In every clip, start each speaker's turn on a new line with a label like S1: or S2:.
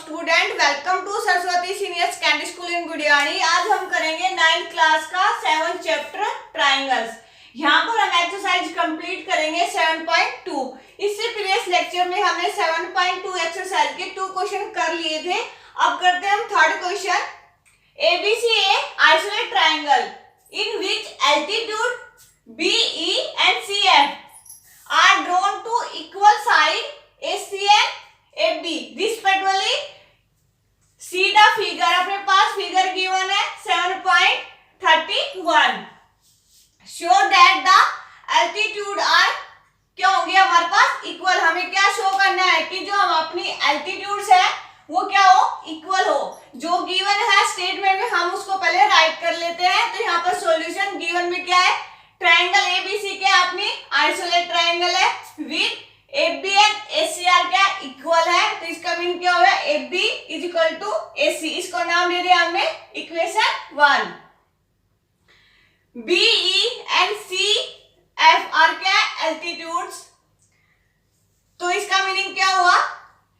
S1: Student, welcome to Saraswati senior secondary school in Gudiyani. आज हम करेंगे 9th क्लास का 7th चैप्टर ट्राइंगल्स। यहाँ पर हम एक्सरसाइज कंप्लीट करेंगे 7.2। इससे प्रीवियस लेक्चर में हमने 7.2 एक्सरसाइज के 2 क्वेश्चन कर लिए थे। अब करते हैं हम third question. ABCA isolate triangle in which altitude BE and CF are drawn to equal side AC and AB respectively. See the figure। अपने पास फिगर गिवन है 7.31। Show that the altitude are क्या होंगे हमारे पास इक्वल। हमें क्या show करना है कि जो हम अपनी एल्टीट्यूड्स है वो क्या हो, इक्वल हो। जो गिवन है स्टेटमेंट में हम उसको पहले राइट कर लेते हैं। तो यहाँ पर सॉल्यूशन गिवन में क्या है, ट्राइंगल एबीसी क्या अपनी आइसोलेट ट्राइंगल है विद AB एंड ACR क्या इक्वल है। तो इसका मीन क्या होगा, AB is equal to AC। इसको नाम दे दिया हमने equation 1। BE and CF are क्या एल्टीट्यूड्स। तो इसका मीनिंग क्या हुआ,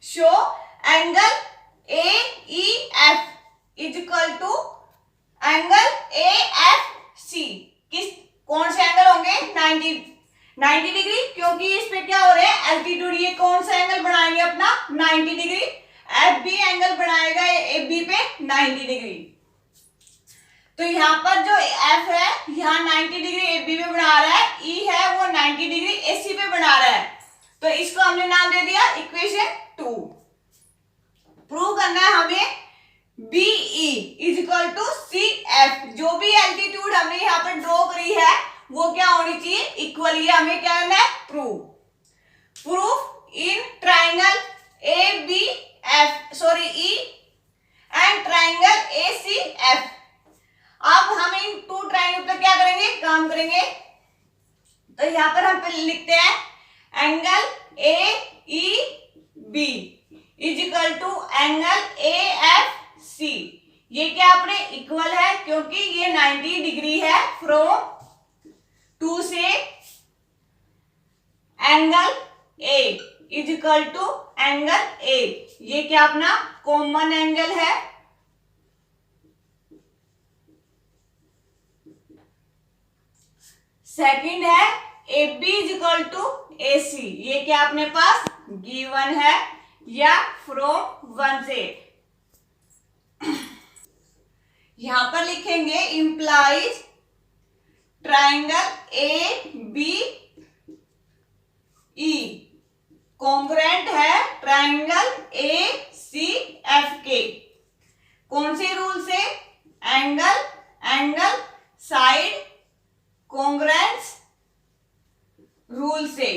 S1: show angle AEF is equal to angle AFC। कौन से एंगल होंगे, 90 डिग्री, क्योंकि इस पे क्या हो रहा है एल्टीट्यूड। ये कौन सा एंगल बनाएंगे अपना 90 डिग्री। FB एंगल बनाएगा AB पे 90 डिग्री। तो यहाँ पर जो F है यहाँ 90 डिग्री AB पे बना रहा है, E है वो 90 डिग्री AC पे बना रहा है। तो इसको हमने नाम दे दिया इक्वेशन 2। प्रूव करना है हमें BE is equal to CF। जो भी एल्टीट्यूड हमने यहाँ पर ड्रॉ करी है वो क्या होनी चाहिए, इक्वल। ये हमें क्या करना है, proof in triangle E and triangle ACF। अब हम इन 2 ट्राइंगल पर क्या करेंगे, काम करेंगे। तो यहाँ पर हम लिखते हैं angle AEB is equal to angle AFC। ये क्या अपने इक्वल है क्योंकि ये 90 डिग्री है फ्रॉम 2 से angle A is equal to angle A। ये क्या अपना कॉमन एंगल है। सेकंड है AB is equal to AC। ये क्या अपने पास गिवन है या फ्रॉम 1 से। यहां पर लिखेंगे इंप्लाइज ट्राइंगल ABE कॉन्ग्रुएंट है ट्राइंगल ACF के। कौन से रूल से, एंगल साइड कॉन्ग्रुएंस रूल से।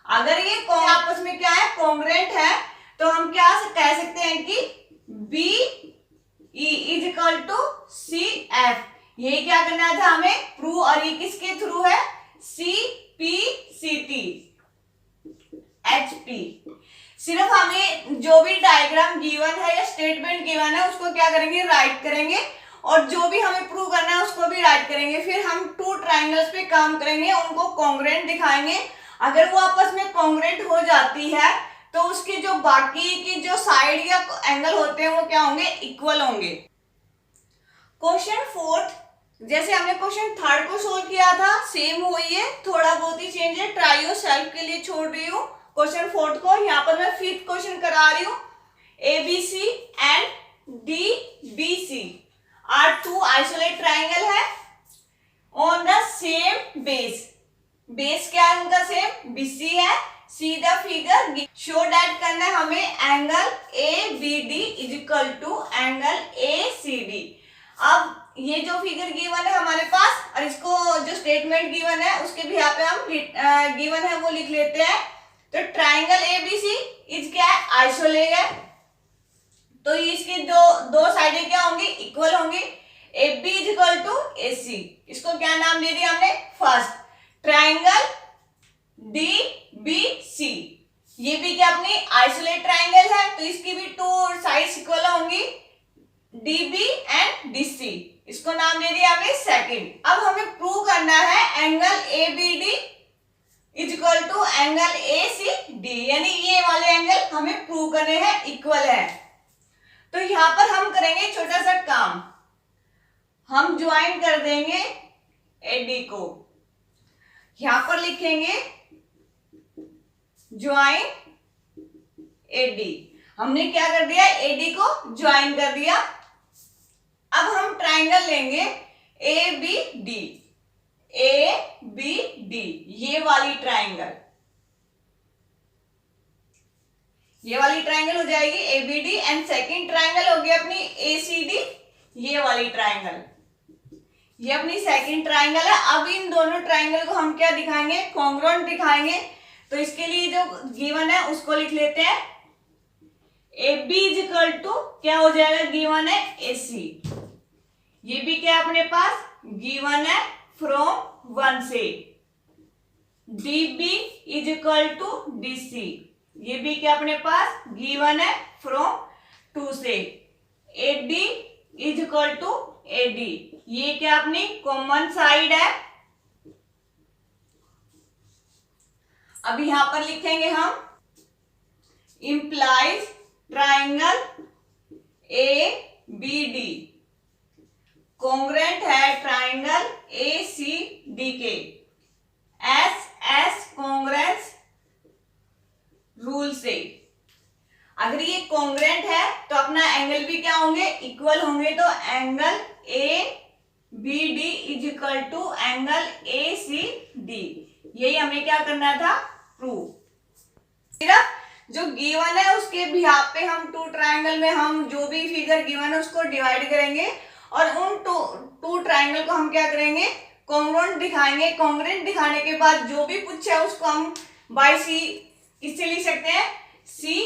S1: अगर ये आपस में क्या है, कॉन्ग्रुएंट है, तो हम क्या कह सकते हैं कि BE is equal to CF। ये क्या करना था हमें, प्रूव। और ये किसके थ्रू है, CPCT HP। सिर्फ हमें जो भी डायग्राम गिवन है या स्टेटमेंट गिवन है उसको क्या करेंगे, राइट करेंगे। और जो भी हमें प्रूव करना है उसको भी राइट करेंगे। फिर हम 2 ट्राइंगल्स पे काम करेंगे, उनको कॉन्ग्रुएंट दिखाएंगे। अगर वो आपस में कॉन्ग्रुएंट हो जाती है तो उसकी जो बाकी की जो साइड या एंगल होते हैं वो क्या होंगे, इक्वल होंगे। क्वेश्चन 4, जैसे हमने क्वेश्चन 3 को सोल्व किया था सेम हुई है, थोड़ा बहुत ही चेंज है। ट्राई योर सेल्फ के लिए छोड़ रही हूँ क्वेश्चन 4 को। यहाँ पर मैं 5th क्वेश्चन करा रही हूँ। ABC and DBC are 2 isosceles triangle है on the same base. Base क्या है उनका, सेम BC है। See the figure, show that करना है हमें angle ABD is equal to angle ACD। अब ये जो फिगर गिवन है हमारे पास और इसको जो स्टेटमेंट गिवन है उसके भी यहाँ पे हम गिवन है वो लिख लेते हैं। तो ट्राइंगल ABC इज क्या है, आइसोलेट है। तो इसकी दो साइडें क्या होंगी, इक्वल होंगी। AB is equal to AC। इसको क्या नाम दे दिया हमने, फर्स्ट ट्राइंगल DBC। ये भी क्या अपनी आइसोलेट ट्राइंगल है, तो इसकी भी 2 साइड्स इक्वल होंगी, DB एंड DC। इसको नाम दे दिया हमने सेकंड। अब हमें प्रूव करना है angle ABD is equal to angle A C D, यानी ये वाले एंगल हमें प्रूव करने हैं इक्वल है। तो यहां पर हम करेंगे छोटा सा काम, हम ज्वाइन कर देंगे एडी को, यहां पर लिखेंगे ज्वाइन एडी। हमने क्या कर दिया, एडी को ज्वाइन कर दिया। अब हम ट्राइंगल लेंगे A B D, A B D, ये वाली ट्राइंगल, ये वाली ट्राइंगल हो जाएगी A B D. And second triangle होगी अपनी ए सी डी, ये वाली ट्राइंगल, ये अपनी सेकेंड ट्राइंगल है। अब इन दोनों ट्राइंगल को हम क्या दिखाएंगे, कॉन्ग्रुएंट दिखाएंगे। तो इसके लिए जो गिवन है उसको लिख लेते हैं, A B is equal to क्या हो जाएगा, गिवन है ए सी, ये भी क्या अपने पास गिवन है फ्रॉम 1 से। D B is equal to D C, ये भी क्या अपने पास गिवन है फ्रॉम 2 से। A D is equal to A D, ये क्या अपनी कॉमन साइड है। अब यहां पर लिखेंगे हम implies triangle A B D congruent है ट्राइंगल ए सी डी के, एस एस कॉन्ग्रुएंस रूल से। अगर ये कॉन्ग्रुएंट है तो अपना एंगल भी क्या होंगे, इक्वल होंगे। तो angle A B D is equal to angle A C D, यही हमें क्या करना था, प्रूव। सिर्फ जो गिवन है उसके बिहाफ पे हम टू ट्राइंगल में हम जो भी फिगर गिवन है उसको डिवाइड करेंगे और उन टू ट्राइंगल को हम क्या करेंगे, कॉन्ग्रुएंट दिखाएंगे। कॉन्ग्रुएंट दिखाने के बाद जो भी पूछा है उसको हम बाय सी किससे लिख सकते हैं, सी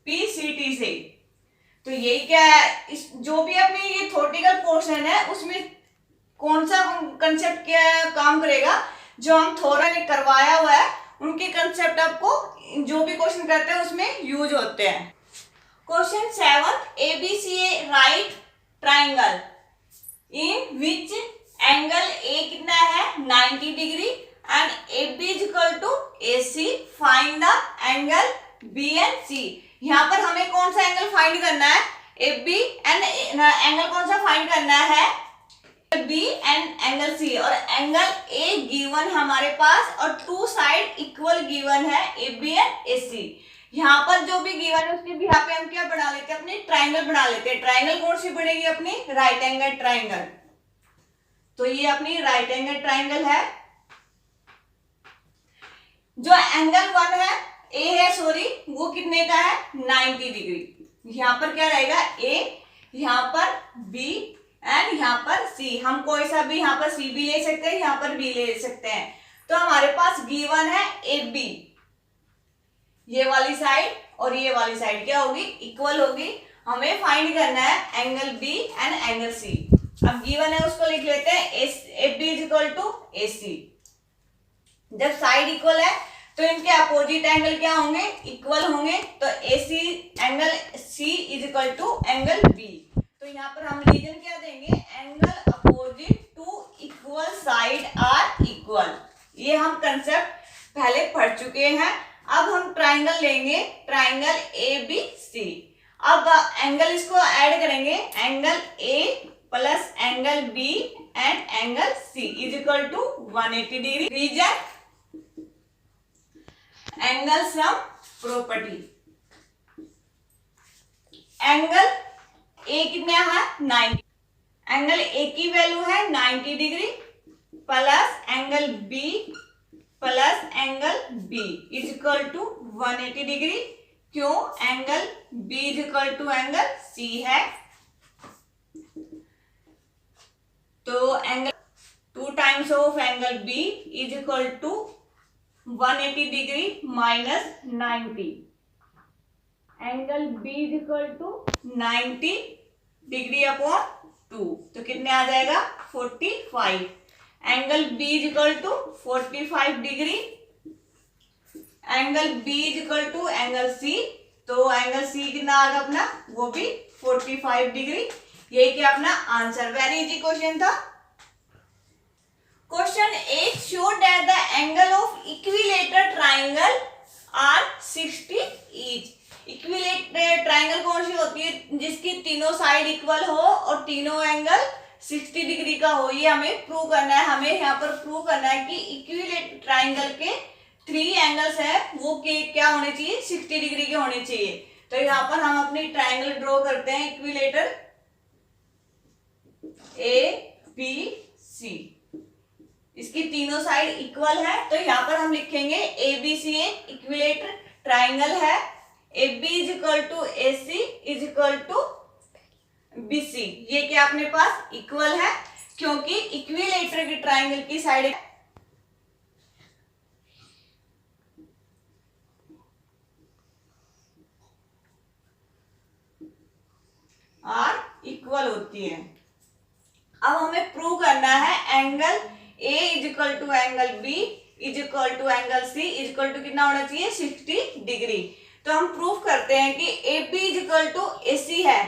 S1: पी सी टी से। तो यही क्या है, इस जो भी अपनी ये थ्योरेटिकल पोर्शन है उसमें कौन सा कंसेप्ट क्या काम करेगा, जो हम थोड़ा ने करवाया हुआ है उनके कंसेप्ट आपको जो भी क्वेश्चन करते हैं उसमें यूज होते हैं। Question 7, ABC right triangle in which angle A कितना है 90 degree and A B is equal to A C, find the angle B and C. यहाँ पर हमें कौन सा एंगल फाइंड करना है, ए बी एंड एंगल कौन सा फाइंड करना है, बी एंड एंगल सी। और एंगल ए गिवन हमारे पास और टू साइड इक्वल गिवन है ए बी एंड ए सी। यहाँ पर जो भी गिवन है उसके भी यहाँ पे हम क्या बना लेते हैं, अपनी ट्राइंगल बना लेते हैं। ट्राइंगल कौन सी बनेगी, अपनी राइट एंगल ट्राइंगल। तो ये अपनी राइट एंगल ट्राइंगल है। जो एंगल 1 है, ए है सॉरी, वो कितने का है 90 डिग्री। यहाँ पर क्या रहेगा ए, यहाँ पर बी एंड यहाँ पर सी। हम कोई सा भी यहाँ पर सी भी ले सकते हैं, यहाँ पर बी ले सकते हैं। तो हमारे पास गिवन है ए बी, ये वाली साइड और ये वाली साइड क्या होगी, इक्वल होगी। हमें फाइंड करना है angle B and angle C. अब गिवन है उसको लिख लेते हैं, A B is equal to A C. जब साइड इक्वल है तो इनके अपोजिट एंगल क्या होंगे, इक्वल होंगे। तो A C angle C is equal to angle B. तो यहाँ पर हम रीजन क्या देंगे, angle opposite to equal side are equal. ये हम कंसेप्ट पहले पढ़ चुके हैं। अब हम ट्राइंगल लेंगे, ट्राइंगल ए बी सी। अब एंगल इसको ऐड करेंगे, angle A plus angle B and angle C is equal to 180 degree. Reason angle sum property. Angle A कितना है 90, एंगल ए की वैल्यू है 90 degree plus angle B plus angle B is equal to 180 degree. क्यों, angle B is equal to angle C है। तो angle 2 times of angle B is equal to 180 degree minus 90। Angle B is equal to 90 degree upon 2, तो कितने आ जाएगा 45। Angle B is equal to 45 degree, angle B is equal to angle C. तो angle सी कितना आ गया अपना, वो भी 45 डिग्री। यही क्या अपना आंसर। वेरी इजी क्वेश्चन था। Question 8 show that the angle of equilateral triangle are 60 each. Equilateral triangle कौन सी होती है? जिसकी तीनों साइड इक्वल हो और तीनों एंगल 60 डिग्री का हो। ये हमें प्रूव करना है। हमें यहाँ पर प्रूव करना है कि इक्विलेटरल ट्राइंगल के 3 एंगल्स है वो के क्या होने चाहिए? 60 डिग्री के होने चाहिए। तो यहाँ पर हम अपनी ट्राइंगल ड्रॉ करते हैं। इक्विलेटर ए बी सी, इसकी तीनों साइड इक्वल है। तो यहाँ पर हम लिखेंगे ए बी सी एक इक्विलेटर ट्राइंगल है। A B is equal to A C is equal to B C. ये क्या अपने पास इक्वल है क्योंकि इक्विलेटर की ट्राइंगल की साइड आर इक्वल होती है। अब हमें प्रूव करना है angle A is equal to angle B is equal to angle C is equal to कितना होना चाहिए? 60 डिग्री। तो हम प्रूव करते हैं कि A B is equal to A C है।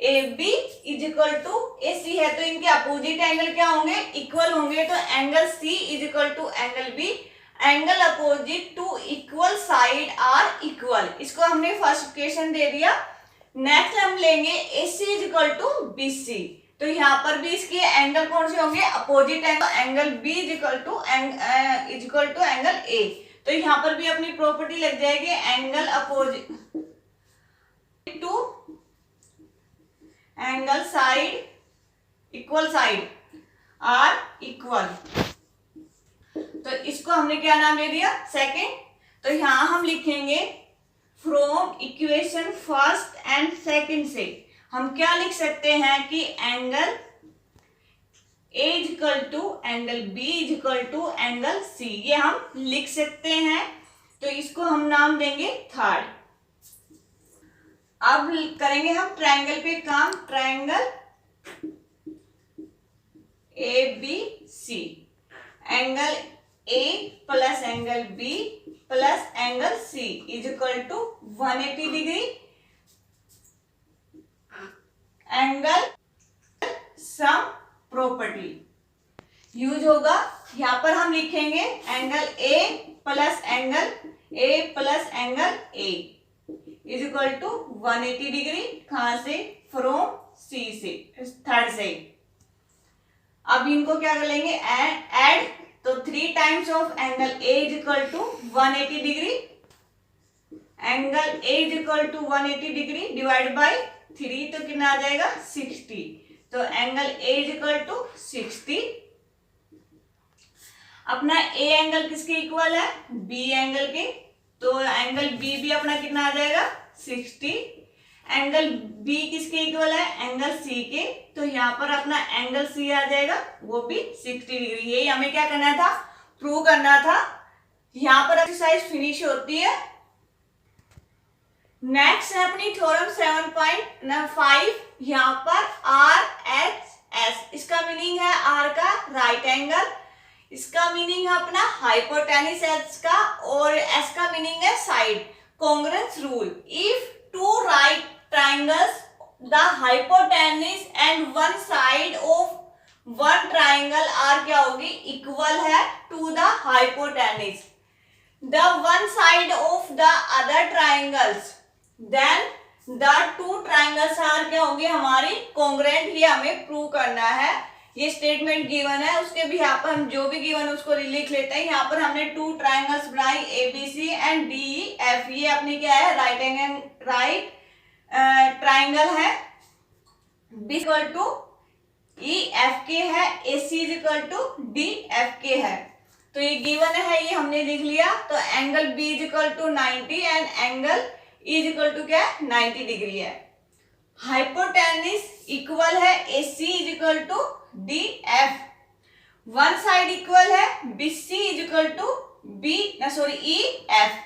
S1: A B is equal to A C है तो इनके अपोजिट एंगल क्या होंगे? इक्वल होंगे। तो angle C is equal to angle B, angle opposite to equal side are equal. इसको हमने फर्स्ट इक्वेशन दे दिया। नेक्स्ट हम लेंगे A C is equal to B C. तो यहाँ पर भी इसके एंगल कौन से होंगे? Opposite angle. Angle B is equal to angle A. तो यहाँ पर भी अपनी प्रॉपर्टी लग जाएगी angle opposite to angle side equal side are equal. तो इसको हमने क्या नाम दे दिया? सेकेंड। तो यहां हम लिखेंगे from equation first and second से हम क्या लिख सकते हैं कि angle A is equal to angle B is equal to angle C. ये हम लिख सकते हैं। तो इसको हम नाम देंगे थर्ड। अब करेंगे हम ट्रायंगल पे काम। Triangle A B C, angle A plus angle B plus angle C is equal to 180 degree. Angle sum property use होगा। यहां पर हम लिखेंगे angle A plus angle A is equal to 180 degree. कहां से? फ्रॉम सी से, थर्ड से। अब इनको क्या कर लेंगे? ऐड। तो 3 times of angle A is equal to 180 degree. Angle A is equal to 180 degree divide by 3 तो कितना आ जाएगा? 60। तो angle A is equal to 60। अपना ए एंगल किसके इक्वल है? बी एंगल के। तो एंगल बी भी अपना कितना आ जाएगा? 60। एंगल बी किसके इक्वल है? एंगल सी के। तो यहाँ पर अपना एंगल सी आ जाएगा वो भी 60 डिग्री। यही हमें क्या करना था? प्रूव करना था। यहाँ पर एक्सरसाइज फिनिश होती है। नेक्स्ट है अपनी थ्योरम 7.5। यहाँ पर आर एच एस, इसका मीनिंग है आर का राइट एंगल, इसका मीनिंग है अपना हाइपोटेनिस एच का, और एस का मीनिंग है side. Congruence rule, if two right triangles the hypotenuse and one side of one triangle are क्या होगी? इक्वल है to the hypotenuse, the one side of the other triangles, then the two triangles are क्या होंगे? हमारी congruent. ये हमें prove करना है। ये स्टेटमेंट गिवन है, उसके भी यहाँ पर हम जो भी गिवन है उसको लिख लेते हैं। यहाँ पर हमने 2 ट्राइंगल्स बनाई A B C and D E F. ये अपनी क्या है? राइट ट्राइंगल है। B equal to E F के है, A C is equal to D F के है। तो ये गिवन है, ये हमने लिख लिया। तो angle B is equal to 90 and angle is equal to क्या है? 90 डिग्री है। हाइपोटेनिस इक्वल है A C is equal to D F, one side equal है B C is equal to E F.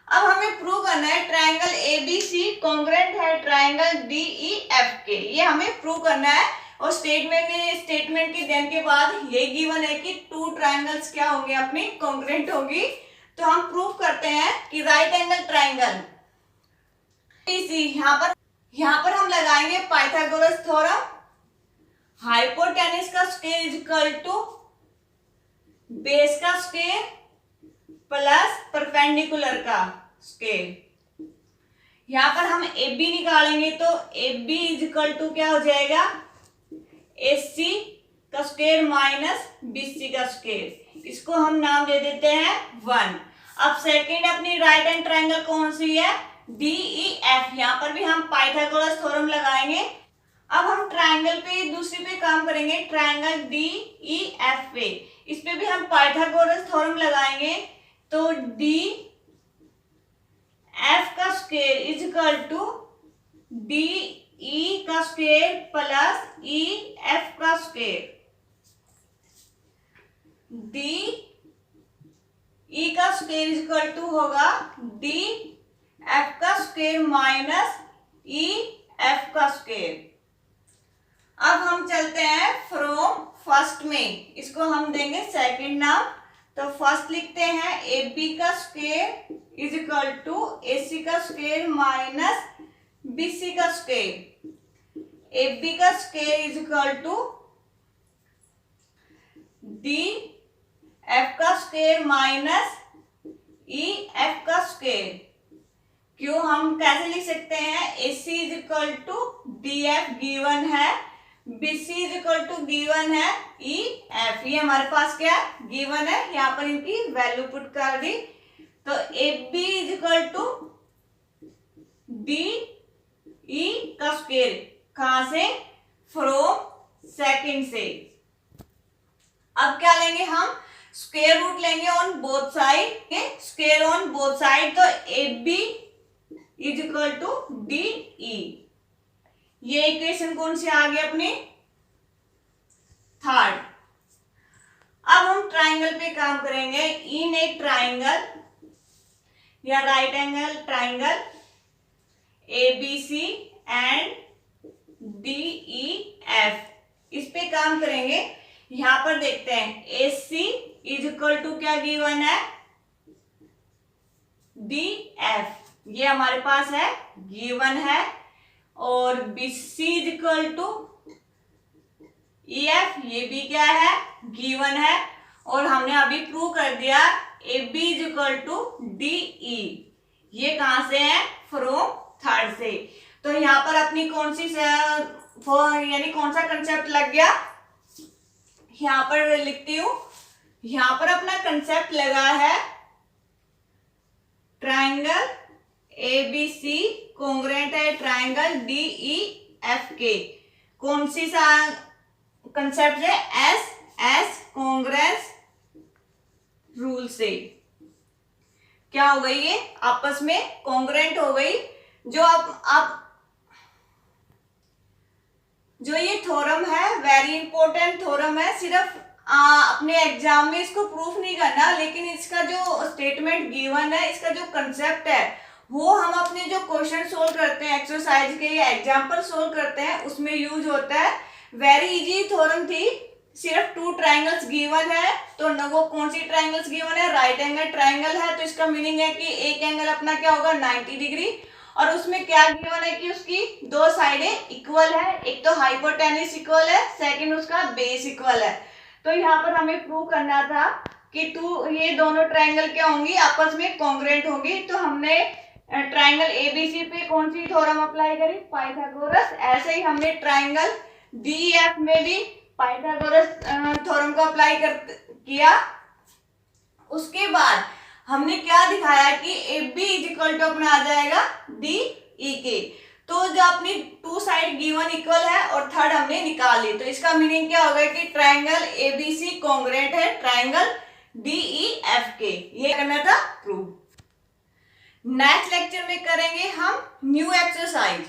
S1: अब हमें प्रूव करना है triangle A B C congruent है ट्राइंगल डी ई एफ के। ये हमें प्रूव करना है। और स्टेटमेंट के देने के बाद ये गिवन है कि 2 ट्राइंगल्स क्या होंगे? अपनी कॉन्ग्रुएंट होगी। तो हम प्रूव करते हैं कि राइट एंगल ट्राइंगल यहाँ पर हम लगाएंगे पाइथागोरस थ्योरम। हाइपोटेनिस का square is equal to base का स्क्वायर प्लस परपेंडिकुलर का स्क्वायर। यहां पर हम ए बी निकालेंगे तो A B is equal to क्या हो जाएगा, AC का स्क्वायर माइनस BC का स्क्वायर। इसको हम नाम दे देते हैं 1। अब सेकंड अपनी राइट हैंड ट्रायंगल कौन सी है, DEF। यहां पर भी हम पाइथागोरस थ्योरम लगाएंगे। अब हम ट्रायंगल पे दूसरी पे काम करेंगे, ट्रायंगल DEF पे। इस पे भी हम पाइथागोरस थ्योरम लगाएंगे। तो DF का square is equal to DE का स्क्वायर प्लस EF का स्क्वायर। DE का स्क्वायर इज इक्वल टू होगा DF का स्क्वायर माइनस EF का स्क्वायर। अब हम चलते हैं फ्रॉम फर्स्ट में, इसको हम देंगे सेकंड नाम। तो फर्स्ट लिखते हैं AB का square is equal to AC का स्क्वायर माइनस BC का स्क्वायर। AB का square is equal to DF का स्क्वायर माइनस EF का स्क्वायर। क्यों, हम कैसे लिख सकते हैं, AC is equal to DF given है, BC is equal to given है EF। ये हमारे पास क्या गिवन है, यहाँ पर इनकी वैल्यू पुट कर दी। तो AB is equal to DE का स्क्वायर, कहां से, फ्रॉम सेकंड से। अब क्या लेंगे हम, स्क्वायर रूट लेंगे on both side, square on both side. तो AB is equal to DE। ये इक्वेशन कौन सी आ गई अपनी, थर्ड। अब हम ट्राइंगल पे काम करेंगे। इन ए ट्राइंगल या right angle triangle ABC and DEF, इस पे काम करेंगे। यहां पर देखते हैं AC इज इक्वल टू क्या गिवन है, DF, ये हमारे पास है गिवन है। और BC is equal to EF, ये भी क्या है गिवन है। और हमने अभी प्रूव कर दिया AB is equal to DE, ये कहां से है, फ्रॉम थर्ड से। तो यहां पर अपनी कौन सी यानी कौन सा कंसेप्ट लग गया, यहां पर लिखती हूं। यहां पर अपना कंसेप्ट लगा है ट्राइंगल ABC कॉन्ग्रुएंट है ट्राइंगल DEF के। कौन सी सा कंसेप्ट है, S कॉन्ग्रुएंस रूल से। क्या हो गई, ये आपस में कॉन्ग्रुएंट हो गई। जो अब जो ये थ्योरम है वेरी इंपॉर्टेंट थ्योरम है। सिर्फ अपने एग्जाम में इसको प्रूफ नहीं करना, लेकिन इसका जो स्टेटमेंट गिवन है, इसका जो कंसेप्ट है, वो हम अपने जो क्वेश्चन सोल्व करते हैं एक्सरसाइज के या एग्जाम्पल सोल्व करते हैं उसमें यूज होता है। वेरी इजी थ्योरम थी, सिर्फ 2 ट्राइंगल्स गिवन है। तो न वो कौन सी ट्राइंगल्स गिवन है, राइट एंगल ट्राइंगल है। तो इसका मीनिंग है कि एक एंगल अपना क्या होगा 90 डिग्री, और उसमें क्या गिवन है कि उसकी 2 साइडें इक्वल है। एक तो हाइपोटेन्यूस इक्वल है, सेकंड उसका बेस इक्वल है। तो यहाँ पर हमें प्रूव करना था कि ये दोनों ट्राइंगल क्या होंगी, आपस में कॉन्ग्रुएंट होंगी। तो हमने ट्राइंगल ABC पे कौन सी थ्योरम अप्लाई करी, पाइथागोरस। ऐसे ही हमने ट्राइंगल DEF में भी पाइथागोरस थ्योरम को अप्लाई किया। उसके बाद हमने क्या दिखाया कि AB इज इक्वल टू अपना आ जाएगा DE के। तो जो अपनी 2 साइड गिवन इक्वल है और थर्ड हमने निकाल ली। तो इसका मीनिंग क्या होगा कि ट्राइंगल ABC कॉन्ग्रुएंट है ट्राइंगल DEF के। ये करना था प्रूव। नेक्स्ट लेक्चर में करेंगे हम न्यू एक्सरसाइज।